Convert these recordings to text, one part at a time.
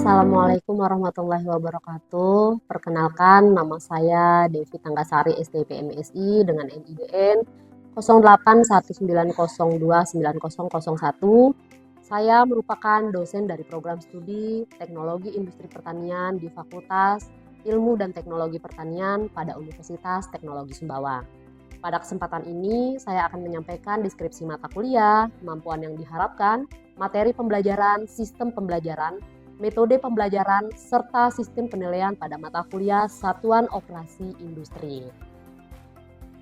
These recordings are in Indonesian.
Assalamualaikum warahmatullahi wabarakatuh. Perkenalkan, nama saya Devi Tanggasari, STP MSI dengan NIDN 0819029001. Saya merupakan dosen dari program studi Teknologi Industri Pertanian di Fakultas Ilmu dan Teknologi Pertanian pada Universitas Teknologi Sumbawa. Pada kesempatan ini, saya akan menyampaikan deskripsi mata kuliah, kemampuan yang diharapkan, materi pembelajaran, sistem pembelajaran, metode pembelajaran, serta sistem penilaian pada mata kuliah Satuan Operasi Industri.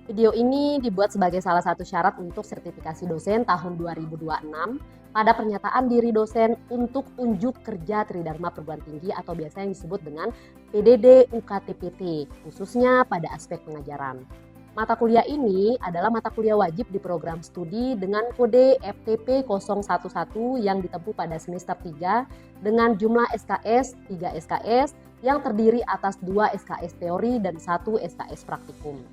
Video ini dibuat sebagai salah satu syarat untuk sertifikasi dosen tahun 2026 pada pernyataan diri dosen untuk unjuk kerja Tridharma Perguruan Tinggi atau biasa yang disebut dengan PDD UKTPT, khususnya pada aspek pengajaran. Mata kuliah ini adalah mata kuliah wajib di program studi dengan kode FTP 011 yang ditempuh pada semester 3 dengan jumlah SKS 3 SKS yang terdiri atas 2 SKS teori dan 1 SKS praktikum.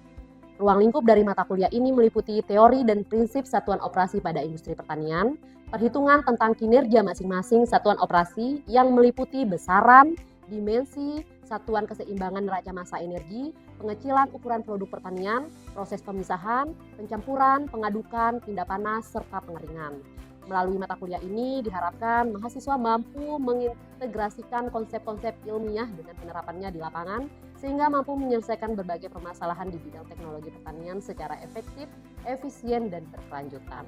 Ruang lingkup dari mata kuliah ini meliputi teori dan prinsip satuan operasi pada industri pertanian, perhitungan tentang kinerja masing-masing satuan operasi yang meliputi besaran, dimensi, satuan keseimbangan neraca massa energi, pengecilan ukuran produk pertanian, proses pemisahan, pencampuran, pengadukan, tindak panas, serta pengeringan. Melalui mata kuliah ini diharapkan mahasiswa mampu mengintegrasikan konsep-konsep ilmiah dengan penerapannya di lapangan sehingga mampu menyelesaikan berbagai permasalahan di bidang teknologi pertanian secara efektif, efisien, dan berkelanjutan.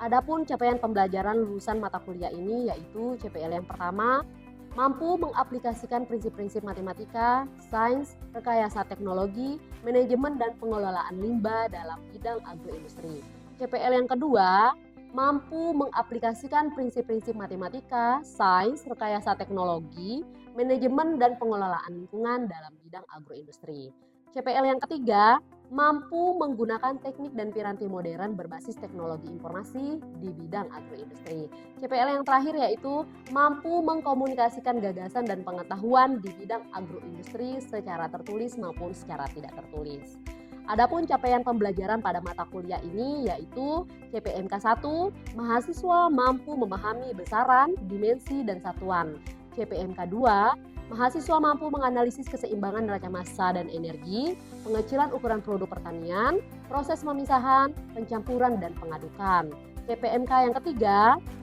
Adapun capaian pembelajaran lulusan mata kuliah ini yaitu CPL yang pertama, mampu mengaplikasikan prinsip-prinsip matematika, sains, rekayasa teknologi, manajemen dan pengelolaan limbah dalam bidang agroindustri. CPL yang kedua, mampu mengaplikasikan prinsip-prinsip matematika, sains, rekayasa teknologi, manajemen dan pengelolaan lingkungan dalam bidang agroindustri. CPL yang ketiga, mampu menggunakan teknik dan piranti modern berbasis teknologi informasi di bidang agroindustri. CPL yang terakhir yaitu mampu mengkomunikasikan gagasan dan pengetahuan di bidang agroindustri secara tertulis maupun secara tidak tertulis. Adapun capaian pembelajaran pada mata kuliah ini yaitu CPMK 1, mahasiswa mampu memahami besaran, dimensi, dan satuan. CPMK 2, mahasiswa mampu menganalisis keseimbangan neraca massa dan energi, pengecilan ukuran produk pertanian, proses pemisahan, pencampuran, dan pengadukan. CPMK yang ketiga,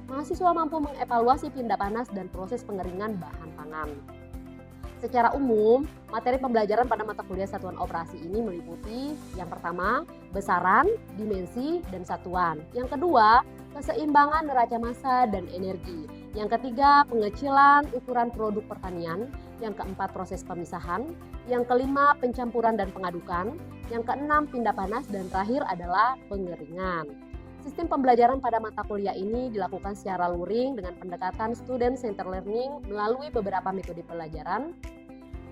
mahasiswa mampu mengevaluasi tindak panas dan proses pengeringan bahan pangan. Secara umum, materi pembelajaran pada mata kuliah satuan operasi ini meliputi yang pertama, besaran, dimensi, dan satuan. Yang kedua, keseimbangan neraca massa dan energi. Yang ketiga, pengecilan ukuran produk pertanian. Yang keempat, proses pemisahan. Yang kelima, pencampuran dan pengadukan. Yang keenam, tindak panas. Dan terakhir adalah pengeringan. Sistem pembelajaran pada mata kuliah ini dilakukan secara luring dengan pendekatan student center learning melalui beberapa metode pembelajaran,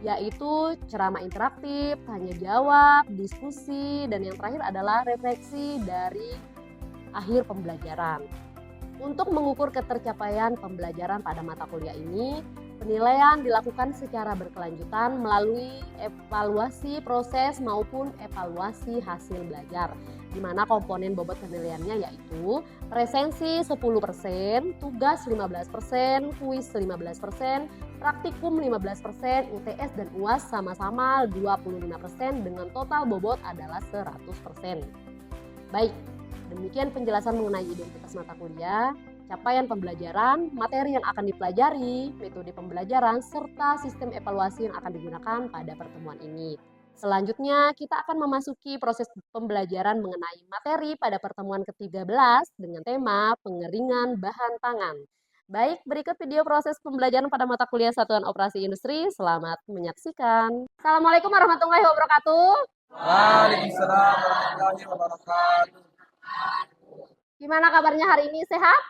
yaitu ceramah interaktif, tanya jawab, diskusi, dan yang terakhir adalah refleksi dari akhir pembelajaran. Untuk mengukur ketercapaian pembelajaran pada mata kuliah ini, penilaian dilakukan secara berkelanjutan melalui evaluasi proses maupun evaluasi hasil belajar, di mana komponen bobot penilaiannya yaitu presensi 10%, tugas 15%, kuis 15%, praktikum 15%, UTS dan UAS sama-sama 25% dengan total bobot adalah 100%. Baik, demikian penjelasan mengenai identitas mata kuliah, capaian pembelajaran, materi yang akan dipelajari, metode pembelajaran, serta sistem evaluasi yang akan digunakan pada pertemuan ini. Selanjutnya, kita akan memasuki proses pembelajaran mengenai materi pada pertemuan ke-13 dengan tema pengeringan bahan pangan. Baik, berikut video proses pembelajaran pada mata kuliah Satuan Operasi Industri. Selamat menyaksikan. Assalamualaikum warahmatullahi wabarakatuh. Waalaikumsalam warahmatullahi wabarakatuh. Gimana kabarnya hari ini? Sehat?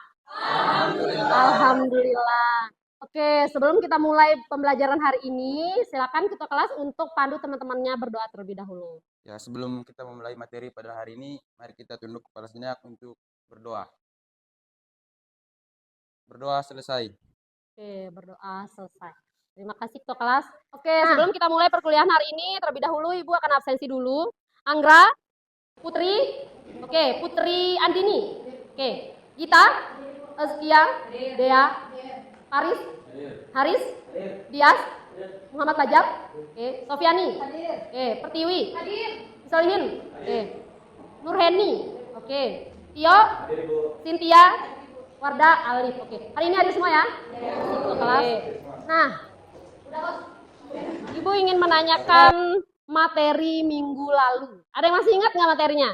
Alhamdulillah. Oke, sebelum kita mulai pembelajaran hari ini, silakan ketua kelas untuk pandu teman-temannya berdoa terlebih dahulu. Ya, sebelum kita memulai materi pada hari ini, mari kita tunduk kepala sejenak untuk berdoa. Berdoa selesai. Oke, berdoa selesai. Terima kasih ketua kelas. Oke, sebelum kita mulai perkuliahan hari ini, terlebih dahulu Ibu akan absensi dulu. Anggra, Putri, oke, Putri Andini, oke, Gita, Azkia, Dea, Paris, Haris? Dias? Muhammad Fajar? Oke. Sofiani? Oke. Pertiwi? Solihin? Oke. Nurheni? Oke. Tio? Cynthia? Warda? Alif? Oke. Hari ini ada semua ya? Ke kelas. Nah, Ibu ingin menanyakan materi minggu lalu. Ada yang masih ingat nggak materinya?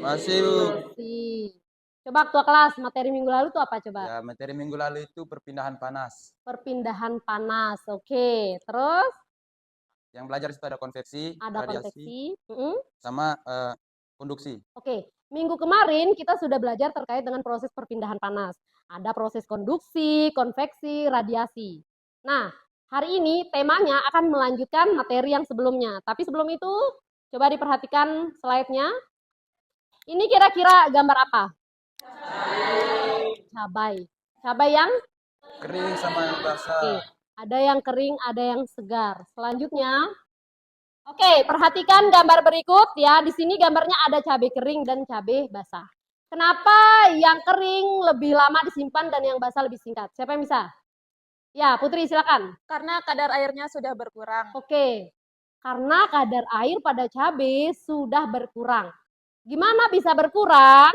Masih, Bu. Masih. Coba ketua kelas, materi minggu lalu itu apa coba? Ya, materi minggu lalu itu perpindahan panas. Perpindahan panas. Oke. Terus Yang belajar itu ada konveksi, ada radiasi, konveksi. sama konduksi. Oke. Minggu kemarin kita sudah belajar terkait dengan proses perpindahan panas. Ada proses konduksi, konveksi, radiasi. Nah, hari ini temanya akan melanjutkan materi yang sebelumnya. Tapi sebelum itu, coba diperhatikan slide-nya. Ini kira-kira gambar apa? Cabai. Cabai yang Kering sama yang basah. Oke. Ada yang kering, ada yang segar. Selanjutnya, oke, perhatikan gambar berikut ya. Di sini gambarnya ada cabai kering dan cabai basah. Kenapa yang kering lebih lama disimpan dan yang basah lebih singkat? Siapa yang bisa? Ya, Putri silakan. Karena kadar airnya sudah berkurang. Oke. Karena kadar air pada cabai sudah berkurang. Gimana bisa berkurang?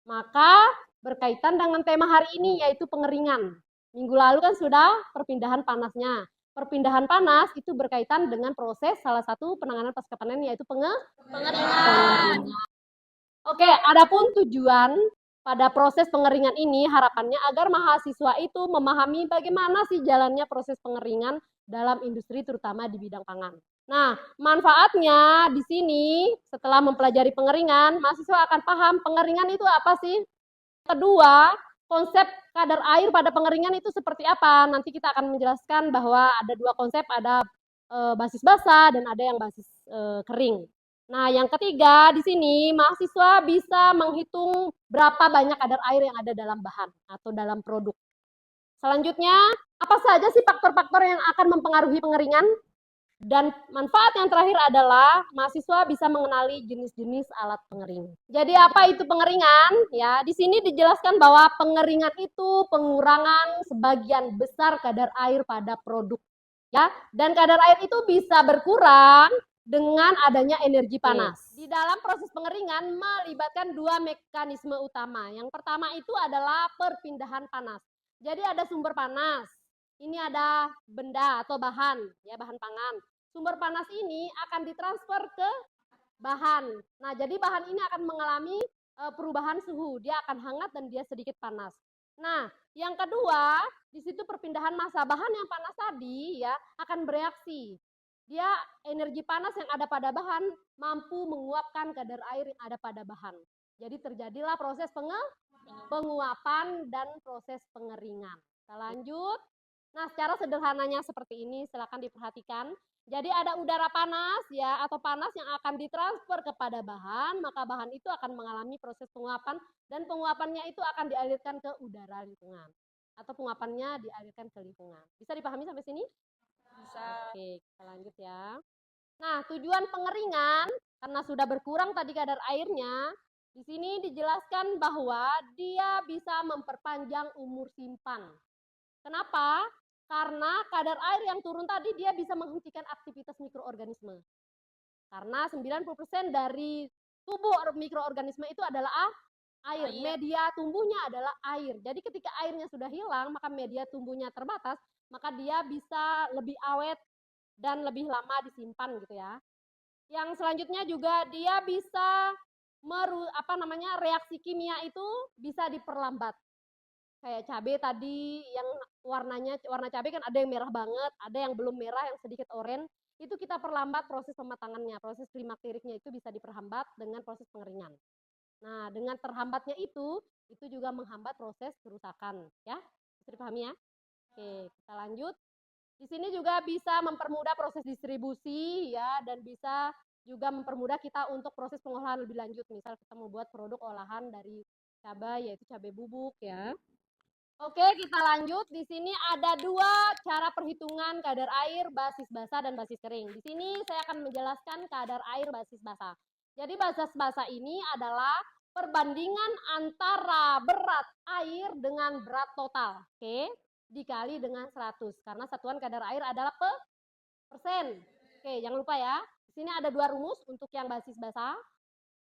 Maka berkaitan dengan tema hari ini yaitu pengeringan. Minggu lalu kan sudah perpindahan panasnya. Perpindahan panas itu berkaitan dengan proses salah satu penanganan pasca panen yaitu pengeringan. Oke, adapun tujuan pada proses pengeringan ini harapannya agar mahasiswa itu memahami bagaimana sih jalannya proses pengeringan dalam industri terutama di bidang pangan. Nah, manfaatnya di sini setelah mempelajari pengeringan, mahasiswa akan paham pengeringan itu apa sih? Kedua, konsep kadar air pada pengeringan itu seperti apa? Nanti kita akan menjelaskan bahwa ada dua konsep, ada basis basah dan ada yang basis kering. Nah, yang ketiga di sini mahasiswa bisa menghitung berapa banyak kadar air yang ada dalam bahan atau dalam produk. Selanjutnya, apa saja sih faktor-faktor yang akan mempengaruhi pengeringan? Dan manfaat yang terakhir adalah mahasiswa bisa mengenali jenis-jenis alat pengering. Jadi apa itu pengeringan? Ya, di sini dijelaskan bahwa pengeringan itu pengurangan sebagian besar kadar air pada produk. Ya, dan kadar air itu bisa berkurang dengan adanya energi panas. Di dalam proses pengeringan melibatkan dua mekanisme utama. Yang pertama itu adalah perpindahan panas. Jadi ada sumber panas. Ini ada benda atau bahan, ya bahan pangan. Sumber panas ini akan ditransfer ke bahan. Nah, jadi bahan ini akan mengalami perubahan suhu. Dia akan hangat dan dia sedikit panas. Nah, yang kedua, di situ perpindahan massa. Bahan yang panas tadi ya akan bereaksi. Dia energi panas yang ada pada bahan mampu menguapkan kadar air yang ada pada bahan. Jadi terjadilah proses penguapan dan proses pengeringan. Kita lanjut. Nah, secara sederhananya seperti ini, silakan diperhatikan. Jadi ada udara panas ya atau panas yang akan ditransfer kepada bahan, maka bahan itu akan mengalami proses penguapan dan penguapannya itu akan dialirkan ke udara lingkungan atau penguapannya dialirkan ke lingkungan. Bisa dipahami sampai sini? Bisa. Oke, kita lanjut ya. Nah, tujuan pengeringan karena sudah berkurang tadi kadar airnya, di sini dijelaskan bahwa dia bisa memperpanjang umur simpan. Kenapa? Karena kadar air yang turun tadi dia bisa menghentikan aktivitas mikroorganisme. Karena 90% dari tubuh mikroorganisme itu adalah air. Media tumbuhnya adalah air. Jadi ketika airnya sudah hilang, maka media tumbuhnya terbatas, maka dia bisa lebih awet dan lebih lama disimpan gitu ya. Yang selanjutnya juga dia bisa reaksi kimia itu bisa diperlambat. Kayak cabai tadi yang warna cabai kan ada yang merah banget, ada yang belum merah yang sedikit oranye, itu kita perlambat proses pematangannya, proses klimakteriknya itu bisa diperhambat dengan proses pengeringan. Nah, dengan terhambatnya itu juga menghambat proses kerusakan, ya. Bisa dipahami ya? Oke, kita lanjut. Di sini juga bisa mempermudah proses distribusi ya dan bisa juga mempermudah kita untuk proses pengolahan lebih lanjut. Misal kita mau buat produk olahan dari cabai yaitu cabai bubuk ya. Oke, kita lanjut. Di sini ada dua cara perhitungan kadar air basis basah dan basis kering. Di sini saya akan menjelaskan kadar air basis basah. Jadi basis basah ini adalah perbandingan antara berat air dengan berat total. Oke. dikali dengan 100. Karena satuan kadar air adalah persen. Oke, jangan lupa ya. Di sini ada 2 rumus untuk yang basis basa.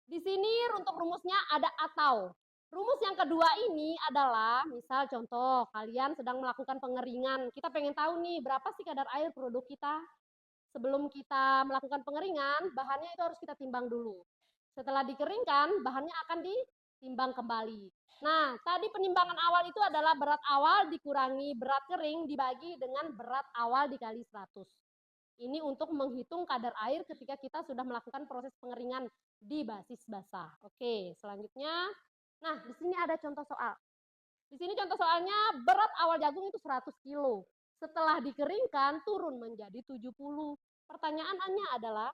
Di sini untuk rumusnya ada atau. Rumus yang kedua ini adalah, misal contoh, kalian sedang melakukan pengeringan. Kita pengen tahu nih, berapa sih kadar air produk kita? Sebelum kita melakukan pengeringan, bahannya itu harus kita timbang dulu. Setelah dikeringkan, bahannya akan ditimbang kembali. Nah, tadi penimbangan awal itu adalah berat awal dikurangi berat kering dibagi dengan berat awal dikali 100. Ini untuk menghitung kadar air ketika kita sudah melakukan proses pengeringan di basis basah. Oke, selanjutnya. Nah, di sini ada contoh soal. Di sini contoh soalnya berat awal jagung itu 100 kilo. Setelah dikeringkan turun menjadi 70. Pertanyaannya adalah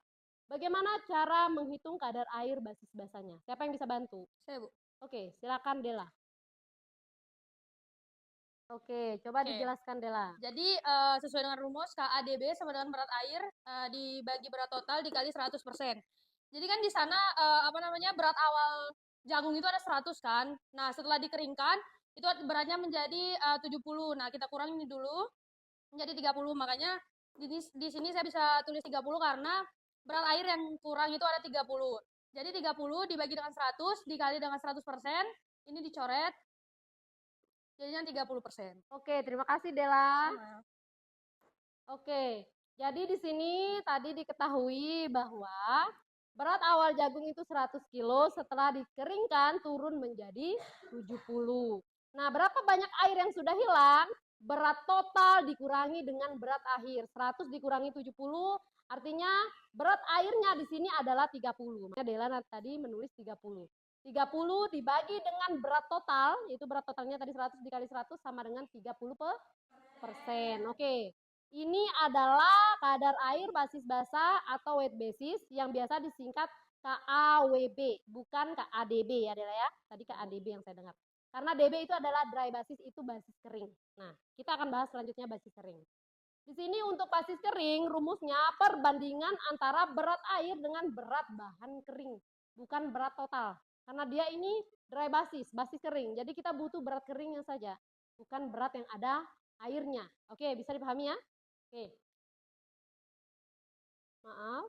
bagaimana cara menghitung kadar air basis basahnya? Siapa yang bisa bantu? Saya, Bu. Oke, silakan Dela. Oke, coba dijelaskan Dela. Jadi sesuai dengan rumus KADB sama dengan berat air dibagi berat total dikali 100%. Jadi kan di sana berat awal jagung itu ada 100 kan. Nah, setelah dikeringkan itu beratnya menjadi 70. Nah, kita kurangi dulu menjadi 30. Makanya di sini saya bisa tulis 30 karena berat air yang kurang itu ada 30. Jadi 30 dibagi dengan 100 dikali dengan 100%, ini dicoret. Jadinya 30%. Oke, terima kasih Dela. Sama. Oke, jadi di sini tadi diketahui bahwa berat awal jagung itu 100 kilo, setelah dikeringkan turun menjadi 70. Nah, berapa banyak air yang sudah hilang? Berat total dikurangi dengan berat akhir. 100 dikurangi 70, artinya berat airnya di sini adalah 30. Makanya Dela tadi menulis 30. 30 dibagi dengan berat total, itu berat totalnya tadi 100 dikali 100 sama dengan 30%. Oke. Ini adalah kadar air basis basah atau wet basis yang biasa disingkat KAWB, bukan KADB ya Dela ya. Tadi KADB yang saya dengar. Karena DB itu adalah dry basis, itu basis kering. Nah, kita akan bahas selanjutnya basis kering. Di sini untuk basis kering, rumusnya perbandingan antara berat air dengan berat bahan kering, bukan berat total. Karena dia ini dry basis, basis kering. Jadi kita butuh berat keringnya saja, bukan berat yang ada airnya. Oke, bisa dipahami ya? Oke. Maaf.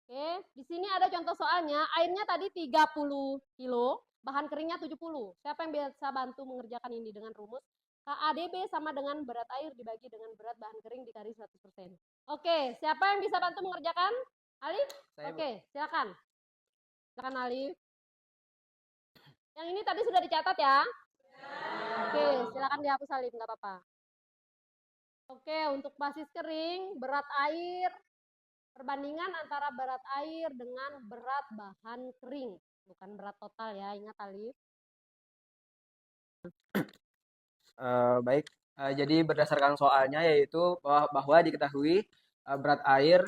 Oke, di sini ada contoh soalnya. Airnya tadi 30 kilo, bahan keringnya 70. Siapa yang bisa bantu mengerjakan ini dengan rumus? KADB sama dengan berat air dibagi dengan berat bahan kering dikali 100%. Oke, siapa yang bisa bantu mengerjakan? Alif? Oke, silakan. Silakan Alif. Yang ini tadi sudah dicatat ya? Oke, silakan dihapus Alif, nggak apa-apa. Oke, untuk basis kering, berat air, perbandingan antara berat air dengan berat bahan kering, bukan berat total ya, ingat Alif. Baik, jadi berdasarkan soalnya yaitu bahwa diketahui berat air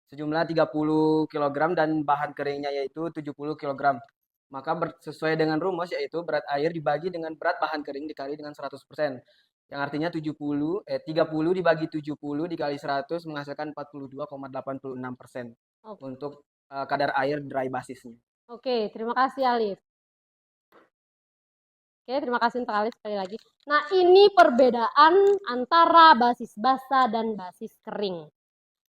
sejumlah 30 kg dan bahan keringnya yaitu 70 kg. Maka sesuai dengan rumus yaitu berat air dibagi dengan berat bahan kering dikali dengan 100%. Yang artinya 30 dibagi 70 dikali 100 menghasilkan 42,86% untuk kadar air dry basisnya. Oke, terima kasih Alif. Oke, terima kasih untuk Alif sekali lagi. Nah, ini perbedaan antara basis basah dan basis kering.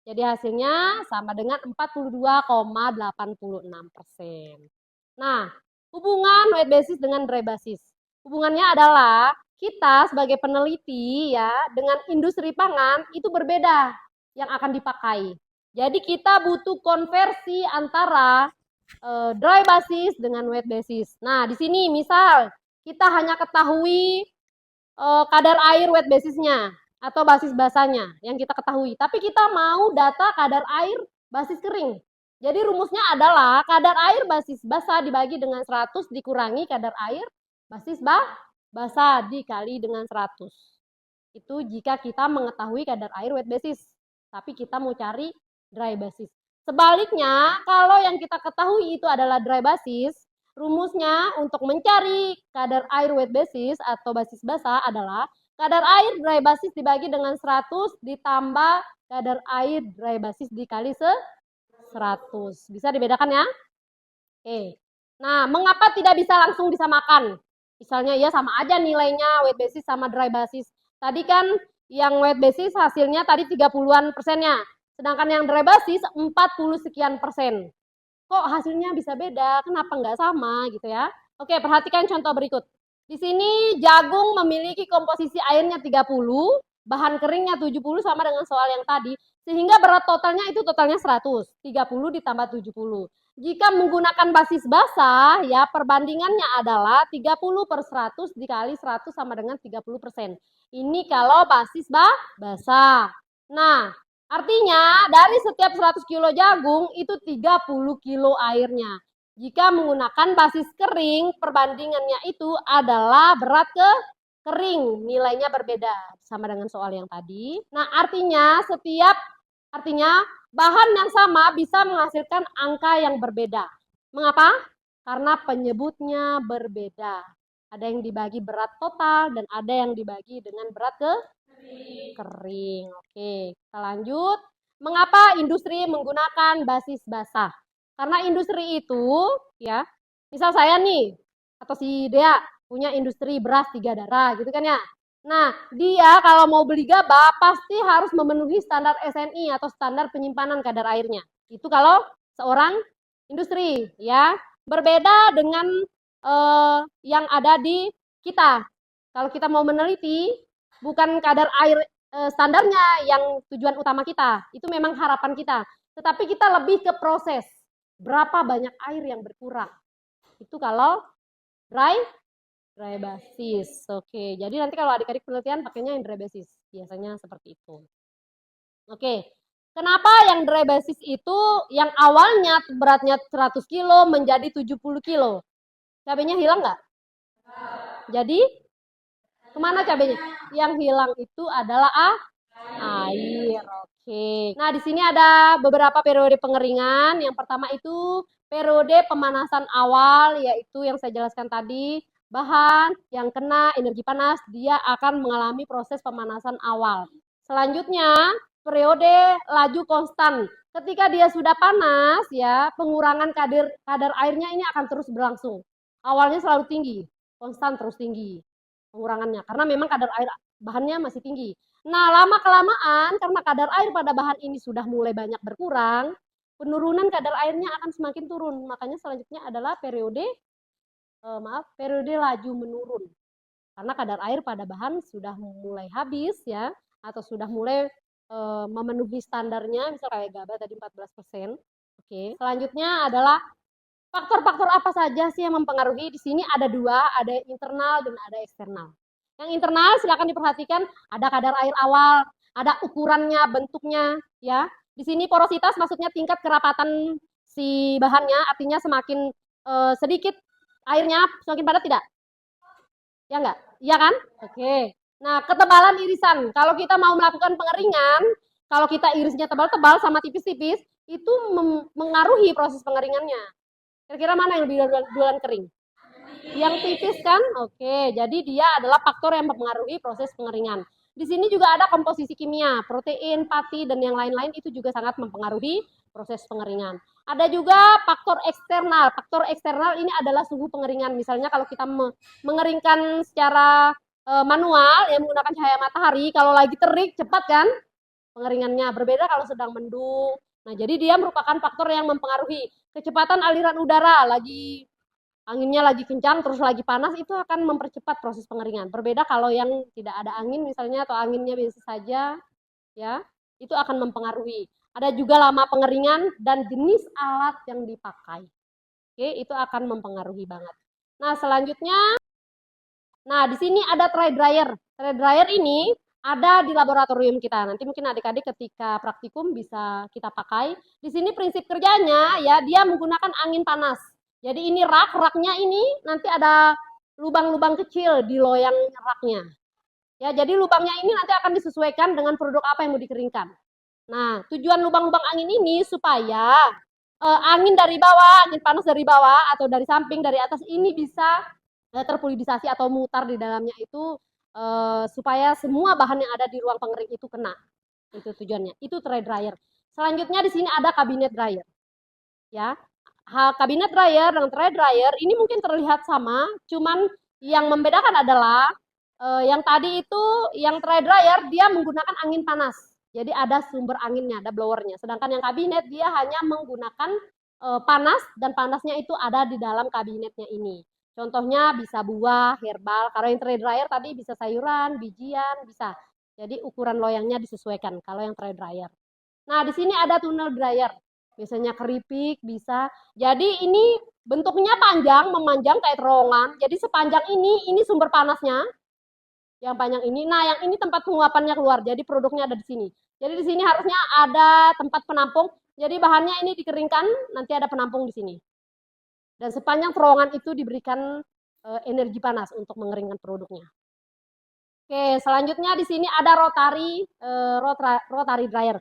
Jadi hasilnya sama dengan 42,86%. Nah, hubungan wet basis dengan dry basis. Hubungannya adalah kita sebagai peneliti ya dengan industri pangan itu berbeda yang akan dipakai. Jadi kita butuh konversi antara dry basis dengan wet basis. Nah, di sini misal kita hanya ketahui kadar air wet basisnya atau basis basahnya yang kita ketahui. Tapi kita mau data kadar air basis kering. Jadi rumusnya adalah kadar air basis basah dibagi dengan 100 dikurangi kadar air basis basah dikali dengan 100. Itu jika kita mengetahui kadar air wet basis. Tapi kita mau cari dry basis. Sebaliknya, kalau yang kita ketahui itu adalah dry basis, rumusnya untuk mencari kadar air wet basis atau basis basah adalah kadar air dry basis dibagi dengan 100 ditambah kadar air dry basis dikali 100. Bisa dibedakan ya? Oke. Nah, mengapa tidak bisa langsung disamakan? Misalnya ya sama aja nilainya wet basis sama dry basis. Tadi kan yang wet basis hasilnya tadi 30-an persennya. Sedangkan yang dry basis 40 sekian persen. Kok hasilnya bisa beda? Kenapa nggak sama gitu ya? Oke, perhatikan contoh berikut. Di sini jagung memiliki komposisi airnya 30, bahan keringnya 70 sama dengan soal yang tadi. Sehingga berat totalnya itu totalnya 100. 30 ditambah 70. Jika menggunakan basis basah, ya perbandingannya adalah 30 per 100 dikali 100 sama dengan 30%. Ini kalau basis basah. Nah, artinya dari setiap 100 kilo jagung itu 30 kilo airnya. Jika menggunakan basis kering, perbandingannya itu adalah berat ke kering, nilainya berbeda sama dengan soal yang tadi. Nah, artinya bahan yang sama bisa menghasilkan angka yang berbeda. Mengapa? Karena penyebutnya berbeda. Ada yang dibagi berat total dan ada yang dibagi dengan berat ke kering. Oke, kita lanjut. Mengapa industri menggunakan basis basah? Karena industri itu, ya, misal saya nih, atau si Dea punya industri beras 3 darah, gitu kan ya. Nah, dia kalau mau beli gabah pasti harus memenuhi standar SNI atau standar penyimpanan kadar airnya. Itu kalau seorang industri, ya. Berbeda dengan yang ada di kita. Kalau kita mau meneliti, bukan kadar air standarnya yang tujuan utama kita. Itu memang harapan kita. Tetapi kita lebih ke proses. Berapa banyak air yang berkurang. Itu kalau dry basis. Oke, jadi nanti kalau adik-adik penelitian pakainya yang dry basis. Biasanya seperti itu. Oke, kenapa yang dry basis itu yang awalnya beratnya 100 kilo menjadi 70 kilo? Cabenya hilang nggak? Jadi, kemana cabenya? Yang hilang itu adalah air. Oke. Nah, di sini ada beberapa periode pengeringan. Yang pertama itu periode pemanasan awal, yaitu yang saya jelaskan tadi. Bahan yang kena energi panas, dia akan mengalami proses pemanasan awal. Selanjutnya, periode laju konstan. Ketika dia sudah panas, ya, pengurangan kadar airnya ini akan terus berlangsung. Awalnya selalu tinggi, konstan terus tinggi pengurangannya. Karena memang kadar air bahannya masih tinggi. Nah, lama-kelamaan karena kadar air pada bahan ini sudah mulai banyak berkurang, penurunan kadar airnya akan semakin turun. Makanya selanjutnya adalah periode laju menurun. Karena kadar air pada bahan sudah mulai habis ya, atau sudah mulai memenuhi standarnya, misalnya kayak gabah tadi 14%. Oke. Selanjutnya adalah faktor-faktor apa saja sih yang mempengaruhi? Di sini ada 2, ada internal dan ada eksternal. Yang internal silakan diperhatikan, ada kadar air awal, ada ukurannya, bentuknya, ya. Di sini porositas maksudnya tingkat kerapatan si bahannya, artinya semakin sedikit airnya semakin padat tidak? Ya enggak? Iya kan? Oke. Nah, ketebalan irisan. Kalau kita mau melakukan pengeringan, kalau kita irisnya tebal-tebal sama tipis-tipis, itu mengaruhi proses pengeringannya. Kira-kira mana yang lebih duluan kering? Yang tipis kan? Oke, jadi dia adalah faktor yang mempengaruhi proses pengeringan. Di sini juga ada komposisi kimia, protein, pati, dan yang lain-lain itu juga sangat mempengaruhi proses pengeringan. Ada juga faktor eksternal. Faktor eksternal ini adalah suhu pengeringan. Misalnya kalau kita mengeringkan secara manual, ya menggunakan cahaya matahari, kalau lagi terik cepat kan pengeringannya. Berbeda kalau sedang mendung. Nah, jadi dia merupakan faktor yang mempengaruhi kecepatan aliran udara. Anginnya lagi kencang terus lagi panas, itu akan mempercepat proses pengeringan. Berbeda kalau yang tidak ada angin misalnya, atau anginnya biasa saja, ya, itu akan mempengaruhi. Ada juga lama pengeringan dan jenis alat yang dipakai. Oke, itu akan mempengaruhi banget. Nah, selanjutnya, nah di sini ada tray dryer. Tray dryer ini ada di laboratorium kita. Nanti mungkin adik-adik ketika praktikum bisa kita pakai. Di sini prinsip kerjanya ya, dia menggunakan angin panas. Jadi ini raknya ini nanti ada lubang-lubang kecil di loyang raknya. Ya, jadi lubangnya ini nanti akan disesuaikan dengan produk apa yang mau dikeringkan. Nah, tujuan lubang-lubang angin ini supaya angin dari bawah, angin panas dari bawah atau dari samping, dari atas ini bisa terfluidisasi atau mutar di dalamnya itu supaya semua bahan yang ada di ruang pengering itu kena. Itu tujuannya. Itu tray dryer. Selanjutnya di sini ada kabinet dryer. Ya. Kabinet dryer dan tray dryer ini mungkin terlihat sama, cuman yang membedakan adalah Yang tadi itu yang dry dryer dia menggunakan angin panas. Jadi ada sumber anginnya, ada blowernya. Sedangkan yang kabinet dia hanya menggunakan panas dan panasnya itu ada di dalam kabinetnya ini. Contohnya bisa buah, herbal. Kalau yang dry dryer tadi bisa sayuran, bijian, bisa. Jadi ukuran loyangnya disesuaikan kalau yang dry dryer. Nah, di sini ada tunnel dryer. Biasanya keripik bisa. Jadi ini bentuknya panjang, memanjang kayak terowongan. Jadi sepanjang ini sumber panasnya yang panjang ini. Nah, yang ini tempat penguapannya keluar. Jadi produknya ada di sini. Jadi di sini harusnya ada tempat penampung. Jadi bahannya ini dikeringkan, nanti ada penampung di sini. Dan sepanjang terowongan itu diberikan energi panas untuk mengeringkan produknya. Oke, selanjutnya di sini ada rotary dryer.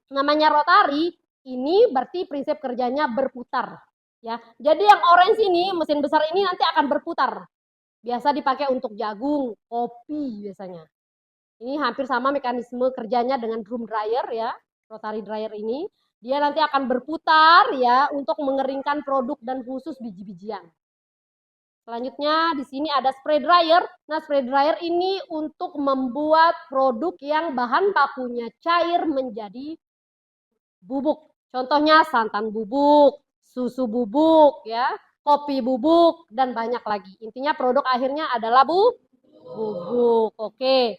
Namanya rotary, ini berarti prinsip kerjanya berputar. Ya, jadi yang orange ini, mesin besar ini nanti akan berputar. Biasa dipakai untuk jagung, kopi biasanya. Ini hampir sama mekanisme kerjanya dengan drum dryer ya, rotary dryer ini. Dia nanti akan berputar ya untuk mengeringkan produk dan khusus biji-bijian. Selanjutnya di sini ada spray dryer. Nah, spray dryer ini untuk membuat produk yang bahan bakunya cair menjadi bubuk. Contohnya santan bubuk, susu bubuk ya, kopi bubuk dan banyak lagi. Intinya produk akhirnya adalah bubuk. Oke.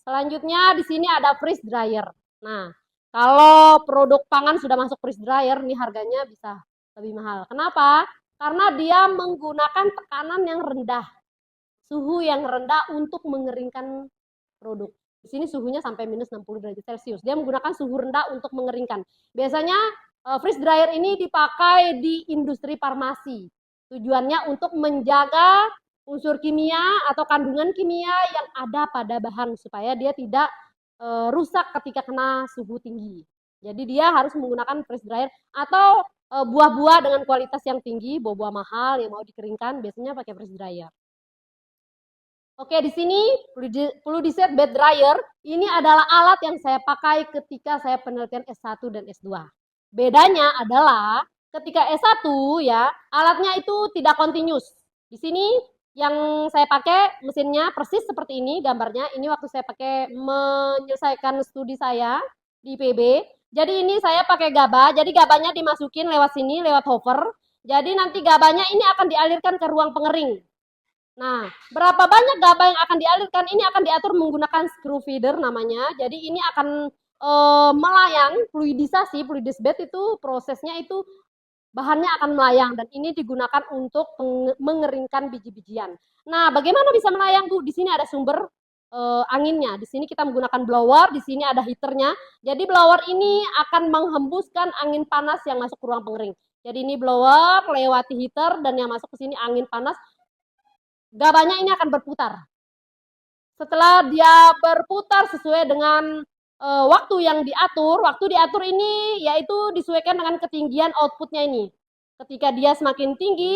Selanjutnya di sini ada freeze dryer. Nah, kalau produk pangan sudah masuk freeze dryer nih harganya bisa lebih mahal. Kenapa? Karena dia menggunakan tekanan yang rendah, suhu yang rendah untuk mengeringkan produk. Di sini suhunya sampai minus 60 derajat Celcius. Dia menggunakan suhu rendah untuk mengeringkan. Biasanya freeze dryer ini dipakai di industri farmasi. Tujuannya untuk menjaga unsur kimia atau kandungan kimia yang ada pada bahan supaya dia tidak rusak ketika kena suhu tinggi. Jadi dia harus menggunakan freeze dryer atau buah-buah dengan kualitas yang tinggi, buah-buah mahal yang mau dikeringkan biasanya pakai freeze dryer. Oke, di sini fluidized bed dryer ini adalah alat yang saya pakai ketika saya penelitian S1 dan S2. Bedanya adalah ketika S1 ya, alatnya itu tidak continuous. Di sini yang saya pakai mesinnya persis seperti ini gambarnya. Ini waktu saya pakai menyelesaikan studi saya di IPB. Jadi ini saya pakai gaba, jadi gabanya dimasukin lewat sini, lewat hover. Jadi nanti gabanya ini akan dialirkan ke ruang pengering. Nah, berapa banyak gaba yang akan dialirkan, ini akan diatur menggunakan screw feeder namanya. Jadi ini akan melayang, fluidisasi, fluidized bed itu prosesnya itu bahannya akan melayang dan ini digunakan untuk mengeringkan biji-bijian. Nah, bagaimana bisa melayang, Bu? Di sini ada sumber anginnya. Di sini kita menggunakan blower, di sini ada heaternya. Jadi blower ini akan menghembuskan angin panas yang masuk ke ruang pengering. Jadi ini blower lewati heater dan yang masuk ke sini angin panas. Gabanya ini akan berputar. Setelah dia berputar sesuai dengan waktu yang diatur, ini yaitu disesuaikan dengan ketinggian outputnya ini. Ketika dia semakin tinggi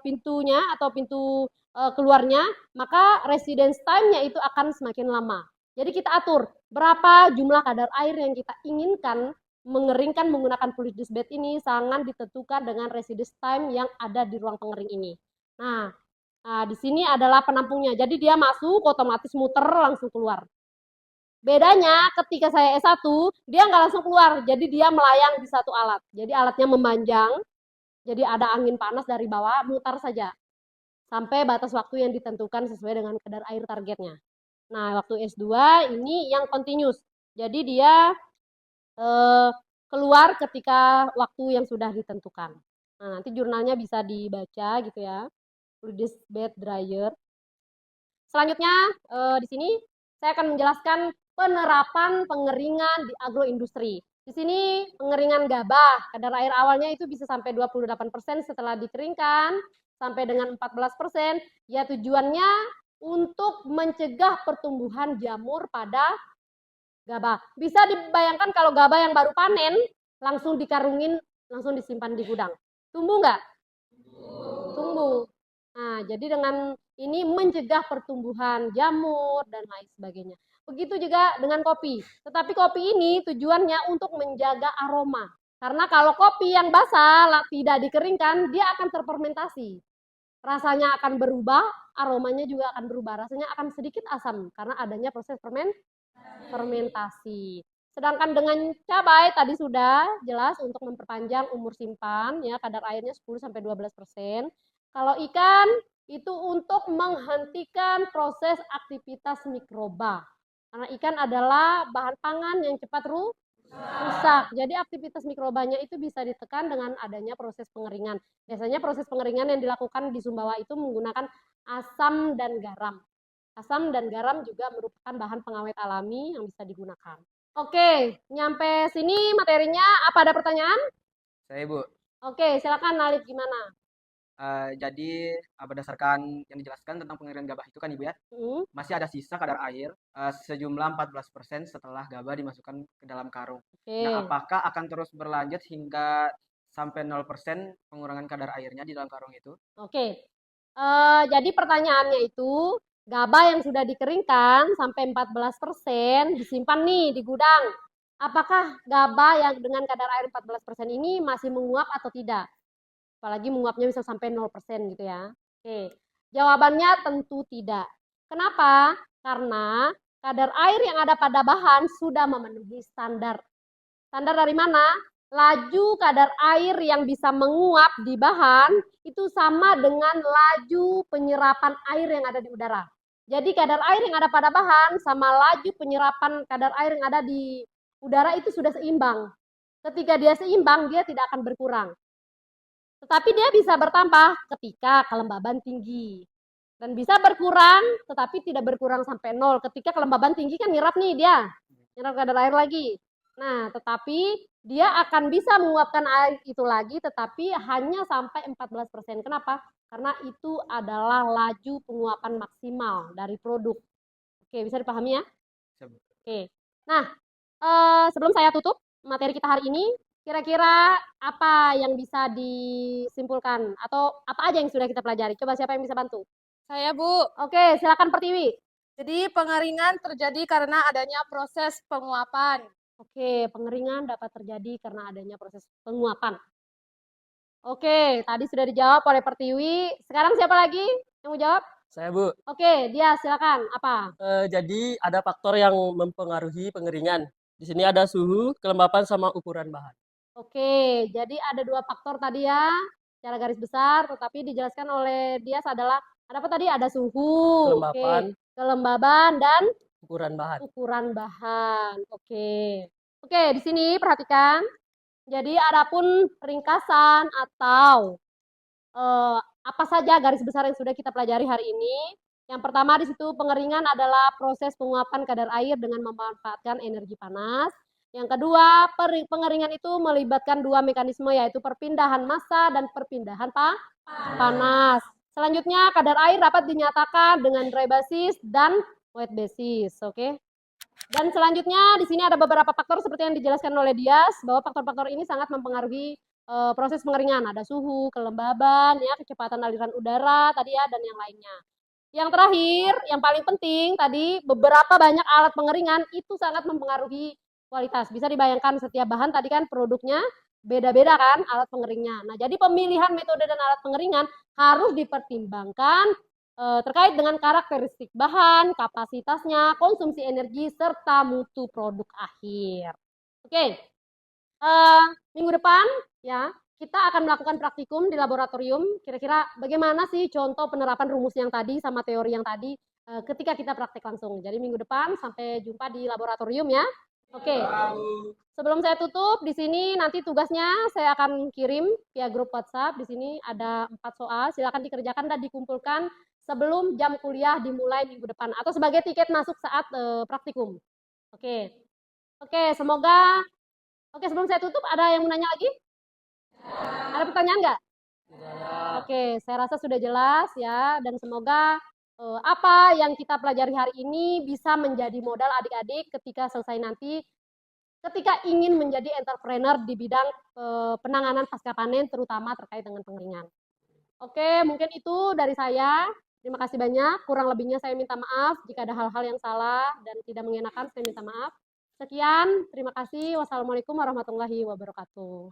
pintunya atau pintu keluarnya, maka residence time-nya itu akan semakin lama. Jadi kita atur berapa jumlah kadar air yang kita inginkan mengeringkan menggunakan fluidized bed ini sangat ditentukan dengan residence time yang ada di ruang pengering ini. Nah, di sini adalah penampungnya. Jadi dia masuk otomatis muter langsung keluar. Bedanya ketika saya S1, dia nggak langsung keluar. Jadi dia melayang di satu alat. Jadi alatnya memanjang. Jadi ada angin panas dari bawah, mutar saja. Sampai batas waktu yang ditentukan sesuai dengan kadar air targetnya. Nah, waktu S2 ini yang continuous. Jadi dia keluar ketika waktu yang sudah ditentukan. Nah, nanti jurnalnya bisa dibaca gitu ya. Fluidized bed dryer. Selanjutnya di sini saya akan menjelaskan penerapan pengeringan di agroindustri. Di sini pengeringan gabah, kadar air awalnya itu bisa sampai 28% setelah dikeringkan sampai dengan 14%. Ya tujuannya untuk mencegah pertumbuhan jamur pada gabah. Bisa dibayangkan kalau gabah yang baru panen langsung dikarungin, langsung disimpan di gudang. Tumbuh nggak? Tumbuh. Nah, jadi dengan ini mencegah pertumbuhan jamur dan lain sebagainya. Begitu juga dengan kopi. Tetapi kopi ini tujuannya untuk menjaga aroma. Karena kalau kopi yang basah tidak dikeringkan, dia akan terfermentasi. rasanya akan berubah, aromanya juga akan berubah. Rasanya akan sedikit asam karena adanya proses fermentasi. Sedangkan dengan cabai tadi sudah jelas untuk memperpanjang umur simpan ya, kadar airnya 10-12%. Kalau ikan itu untuk menghentikan proses aktivitas mikroba. Karena ikan adalah bahan pangan yang cepat rusak. Jadi aktivitas mikrobanya itu bisa ditekan dengan adanya proses pengeringan. Biasanya proses pengeringan yang dilakukan di Sumbawa itu menggunakan asam dan garam. Asam dan garam juga merupakan bahan pengawet alami yang bisa digunakan. Oke, nyampe sini materinya. Apa ada pertanyaan? Saya Ibu. Oke, silakan Nalif, gimana? Jadi berdasarkan yang dijelaskan tentang pengeringan gabah itu kan Ibu ya, masih ada sisa kadar air sejumlah 14% setelah gabah dimasukkan ke dalam karung. Oke. Nah, apakah akan terus berlanjut hingga sampai 0% pengurangan kadar airnya di dalam karung itu? Oke. Jadi pertanyaannya itu, gabah yang sudah dikeringkan sampai 14% disimpan nih di gudang. Apakah gabah yang dengan kadar air 14% ini masih menguap atau tidak? Apalagi menguapnya bisa sampai 0% gitu ya. Oke, jawabannya tentu tidak. Kenapa? Karena kadar air yang ada pada bahan sudah memenuhi standar. Standar dari mana? Laju kadar air yang bisa menguap di bahan itu sama dengan laju penyerapan air yang ada di udara. Jadi kadar air yang ada pada bahan sama laju penyerapan kadar air yang ada di udara itu sudah seimbang. Ketika dia seimbang, dia tidak akan berkurang. Tetapi dia bisa bertambah ketika kelembaban tinggi. Dan bisa berkurang, tetapi tidak berkurang sampai 0. Ketika kelembaban tinggi kan nyerap nih dia. Nyerap kadar air lagi. Nah, tetapi dia akan bisa menguapkan air itu lagi, tetapi hanya sampai 14%. Kenapa? Karena itu adalah laju penguapan maksimal dari produk. Oke, bisa dipahami ya? Oke. Nah, sebelum saya tutup materi kita hari ini, kira-kira apa yang bisa disimpulkan atau apa aja yang sudah kita pelajari? Coba siapa yang bisa bantu? Saya, Bu. Oke, silakan Pertiwi. Jadi pengeringan terjadi karena adanya proses penguapan. Oke, pengeringan dapat terjadi karena adanya proses penguapan. Oke, tadi sudah dijawab oleh Pertiwi. Sekarang siapa lagi yang mau jawab? Saya, Bu. Oke, dia silakan. Apa? Jadi ada faktor yang mempengaruhi pengeringan. Di sini ada suhu, kelembapan, sama ukuran bahan. Oke, jadi ada 2 faktor tadi ya, secara garis besar, tetapi dijelaskan oleh Dias adalah ada apa tadi? Ada suhu, Kelembapan. kelembaban, dan Ukuran bahan. ukuran bahan. Oke. Oke, di sini perhatikan. Jadi adapun ringkasan atau apa saja garis besar yang sudah kita pelajari hari ini. Yang pertama di situ pengeringan adalah proses penguapan kadar air dengan memanfaatkan energi panas. Yang kedua, pengeringan itu melibatkan 2 mekanisme yaitu perpindahan massa dan perpindahan panas. Selanjutnya, kadar air dapat dinyatakan dengan dry basis dan wet basis, oke? Dan selanjutnya di sini ada beberapa faktor seperti yang dijelaskan oleh Dias bahwa faktor-faktor ini sangat mempengaruhi proses pengeringan. Ada suhu, kelembaban, ya, kecepatan aliran udara tadi ya, dan yang lainnya. Yang terakhir, yang paling penting tadi beberapa banyak alat pengeringan itu sangat mempengaruhi kualitas. Bisa dibayangkan setiap bahan tadi kan produknya beda-beda kan alat pengeringnya. Nah, jadi pemilihan metode dan alat pengeringan harus dipertimbangkan terkait dengan karakteristik bahan, kapasitasnya, konsumsi energi, serta mutu produk akhir. Oke, minggu depan ya kita akan melakukan praktikum di laboratorium. Kira-kira bagaimana sih contoh penerapan rumus yang tadi sama teori yang tadi ketika kita praktek langsung. Jadi minggu depan sampai jumpa di laboratorium ya. Oke. Sebelum saya tutup, di sini nanti tugasnya saya akan kirim via grup WhatsApp. Di sini ada 4 soal. Silakan dikerjakan dan dikumpulkan sebelum jam kuliah dimulai minggu depan atau sebagai tiket masuk saat praktikum. Oke. Oke, semoga. Oke, sebelum saya tutup ada yang mau nanya lagi? Ada pertanyaan nggak? Oke, saya rasa sudah jelas ya, dan semoga apa yang kita pelajari hari ini bisa menjadi modal adik-adik ketika selesai nanti, ketika ingin menjadi entrepreneur di bidang penanganan pasca panen, terutama terkait dengan pengeringan. Oke, mungkin itu dari saya. Terima kasih banyak. Kurang lebihnya saya minta maaf jika ada hal-hal yang salah dan tidak mengenakan, saya minta maaf. Sekian, terima kasih. Wassalamualaikum warahmatullahi wabarakatuh.